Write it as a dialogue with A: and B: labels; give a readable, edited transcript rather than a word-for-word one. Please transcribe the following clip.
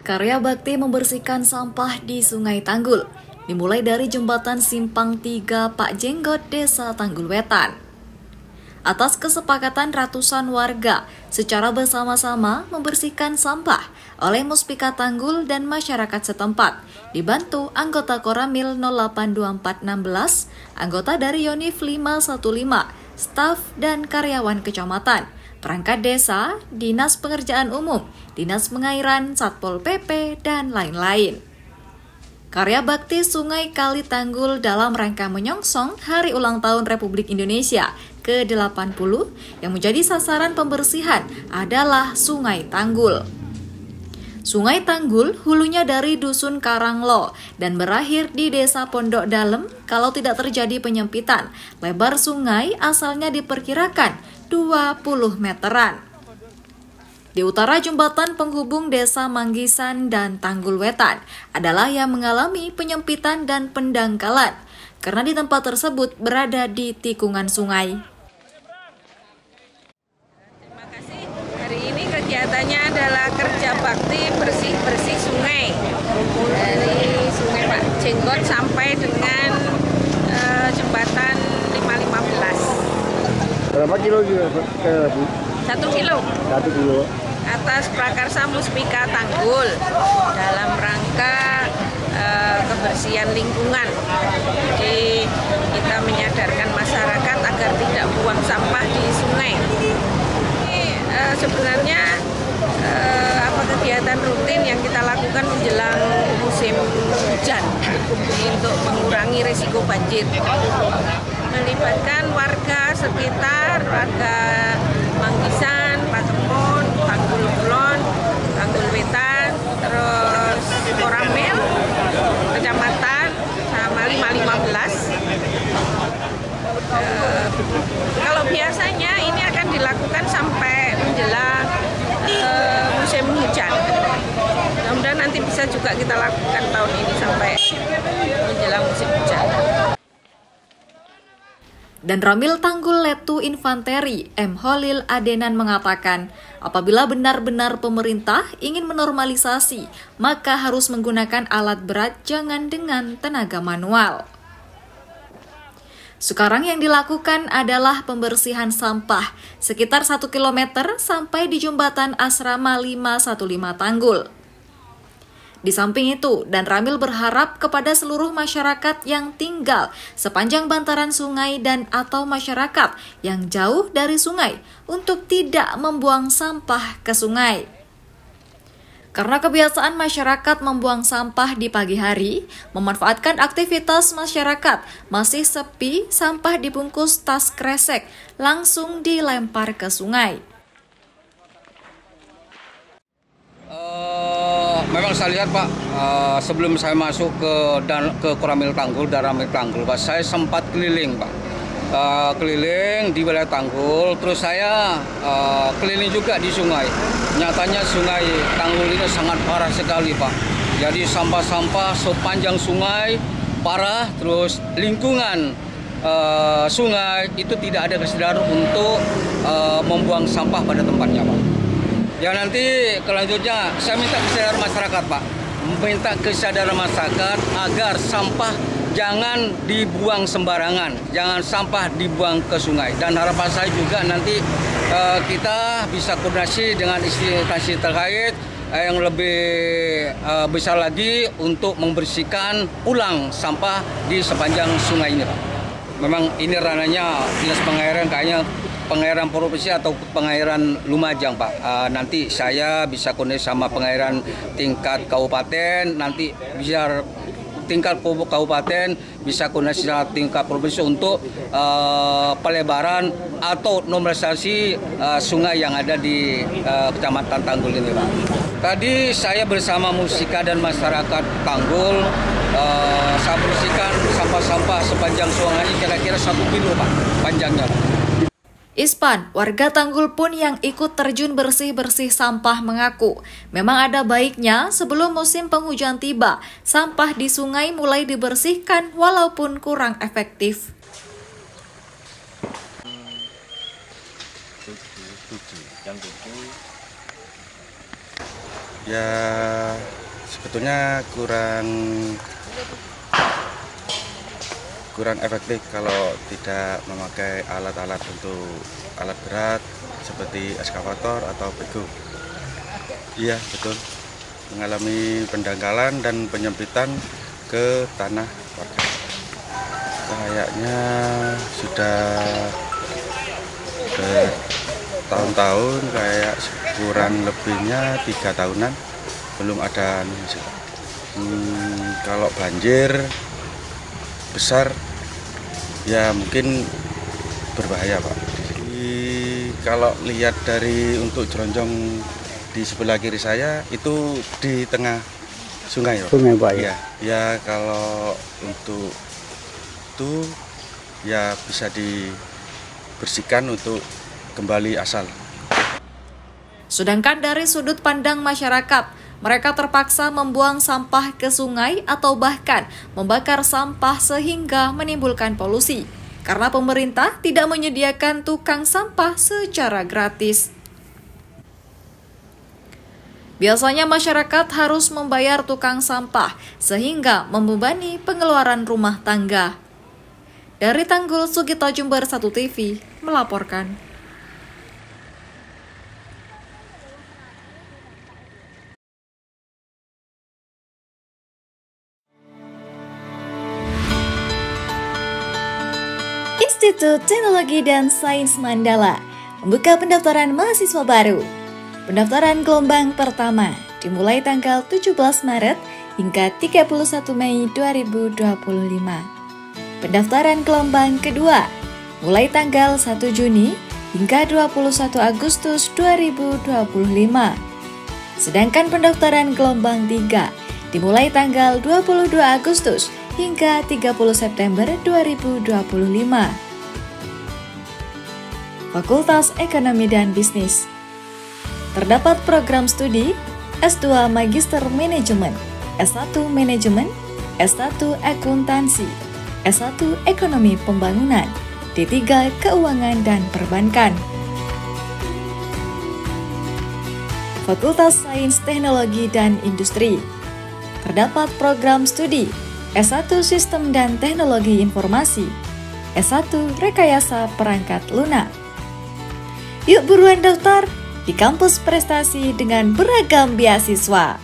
A: Karya bakti membersihkan sampah di Sungai Tanggul dimulai dari jembatan Simpang 3 Pak Jenggot, Desa Tanggul Wetan. Atas kesepakatan ratusan warga secara bersama-sama membersihkan sampah oleh Muspika Tanggul dan masyarakat setempat, dibantu anggota Koramil 082416, anggota dari Yonif 515, staf dan karyawan kecamatan, perangkat desa, Dinas Pengerjaan Umum, Dinas Pengairan, Satpol PP, dan lain-lain. Karya bakti Sungai Kali Tanggul dalam rangka menyongsong Hari Ulang Tahun Republik Indonesia ke-80 yang menjadi sasaran pembersihan adalah Sungai Tanggul. Sungai Tanggul hulunya dari Dusun Karanglo dan berakhir di Desa Pondok Dalem. Kalau tidak terjadi penyempitan, lebar sungai asalnya diperkirakan 20 meteran. Di utara jembatan penghubung Desa Manggisan dan Tanggul Wetan adalah yang mengalami penyempitan dan pendangkalan karena di tempat tersebut berada di tikungan sungai.
B: Terima kasih. Hari ini kegiatannya adalah kerja bakti bersih-bersih sungai dari Sungai Pak Jenggot sampai dengan jembatan 515.
C: Berapa kilo juga, Bu?
B: 1 kilo.
C: 1 kilo.
B: Atas prakarsa Muspika Tanggul dalam rangka kebersihan lingkungan. Jadi kita menyadarkan masyarakat agar tidak buang sampah di sungai. Ini sebenarnya kegiatan rutin yang kita lakukan menjelang musim hujan untuk mengurangi risiko banjir. Melibatkan warga sekitar, warga Manggisan, Patemon, Tanggul Kulon, Tanggul Wetan, terus Koramil, kecamatan, sama 515. Kalau biasanya ini akan dilakukan sampai menjelang musim hujan. Mudah-mudahan nanti bisa juga kita lakukan tahun ini sampai menjelang musim hujan.
A: Dan Ramil Tanggul Letu Infanteri M. Holil Adenan mengatakan, apabila benar-benar pemerintah ingin menormalisasi, maka harus menggunakan alat berat, jangan dengan tenaga manual. Sekarang yang dilakukan adalah pembersihan sampah sekitar 1 km sampai di jembatan Asrama 515 Tanggul. Di samping itu, Dan Ramil berharap kepada seluruh masyarakat yang tinggal sepanjang bantaran sungai dan atau masyarakat yang jauh dari sungai untuk tidak membuang sampah ke sungai. Karena kebiasaan masyarakat membuang sampah di pagi hari, memanfaatkan aktivitas masyarakat masih sepi, sampah dibungkus tas kresek langsung dilempar ke sungai.
D: Memang saya lihat Pak, sebelum saya masuk ke Koramil Tanggul dan Ramil Tanggul, Pak, saya sempat keliling Pak, keliling di wilayah Tanggul, terus saya keliling juga di sungai. Nyatanya sungai Tanggul ini sangat parah sekali Pak. Jadi sampah-sampah sepanjang sungai parah, terus lingkungan sungai itu tidak ada kesadaran untuk membuang sampah pada tempatnya Pak. Ya nanti kelanjutnya saya minta kesadaran masyarakat Pak, minta kesadaran masyarakat agar sampah jangan dibuang sembarangan, jangan sampah dibuang ke sungai. Dan harapan saya juga nanti kita bisa koordinasi dengan instansi terkait yang lebih besar lagi untuk membersihkan ulang sampah di sepanjang sungai ini Pak. Memang ini ranahnya Dinas Pengairan, kayaknya pengairan provinsi atau pengairan Lumajang Pak. Nanti saya bisa koordinasi sama pengairan tingkat kabupaten, nanti bisa tingkat kabupaten bisa koordinasi sama tingkat provinsi untuk pelebaran atau normalisasi sungai yang ada di Kecamatan Tanggul ini Pak. Tadi saya bersama Muspika dan masyarakat Tanggul, saya bersihkan sampah-sampah sepanjang sungai ini kira-kira 1 kilo Pak panjangnya Pak.
A: Ispan, warga Tanggul pun yang ikut terjun bersih-bersih sampah mengaku, memang ada baiknya sebelum musim penghujan tiba, sampah di sungai mulai dibersihkan walaupun kurang efektif.
C: Yang Ya sebetulnya kurang efektif kalau tidak memakai alat-alat untuk alat berat seperti eskavator atau bego. Iya betul, mengalami pendangkalan dan penyempitan ke tanah warga. Kayaknya sudah bertahun-tahun, kayak kurang lebihnya 3 tahunan belum ada. Kalau banjir besar ya mungkin berbahaya Pak. Kalau lihat dari untuk Jeronjong di sebelah kiri saya itu di tengah sungai Pak.
E: Sungai Pak ya.
C: Ya kalau untuk itu ya bisa dibersihkan untuk kembali asal.
A: Sedangkan dari sudut pandang masyarakat, mereka terpaksa membuang sampah ke sungai atau bahkan membakar sampah sehingga menimbulkan polusi. Karena pemerintah tidak menyediakan tukang sampah secara gratis. Biasanya masyarakat harus membayar tukang sampah sehingga membebani pengeluaran rumah tangga. Dari Tanggul, Sugito Jember 1 TV melaporkan. Institut Teknologi dan Sains Mandala membuka pendaftaran mahasiswa baru. Pendaftaran gelombang pertama dimulai tanggal 17 Maret hingga 31 Mei 2025. Pendaftaran gelombang kedua mulai tanggal 1 Juni hingga 21 Agustus 2025. Sedangkan pendaftaran gelombang 3 dimulai tanggal 22 Agustus hingga 30 September 2025. Fakultas Ekonomi dan Bisnis. Terdapat program studi S2 Magister Manajemen, S1 Manajemen, S1 Akuntansi, S1 Ekonomi Pembangunan, D3 Keuangan dan Perbankan. Fakultas Sains Teknologi dan Industri. Terdapat program studi S1 Sistem dan Teknologi Informasi, S1 Rekayasa Perangkat Lunak. Yuk buruan daftar di kampus prestasi dengan beragam beasiswa.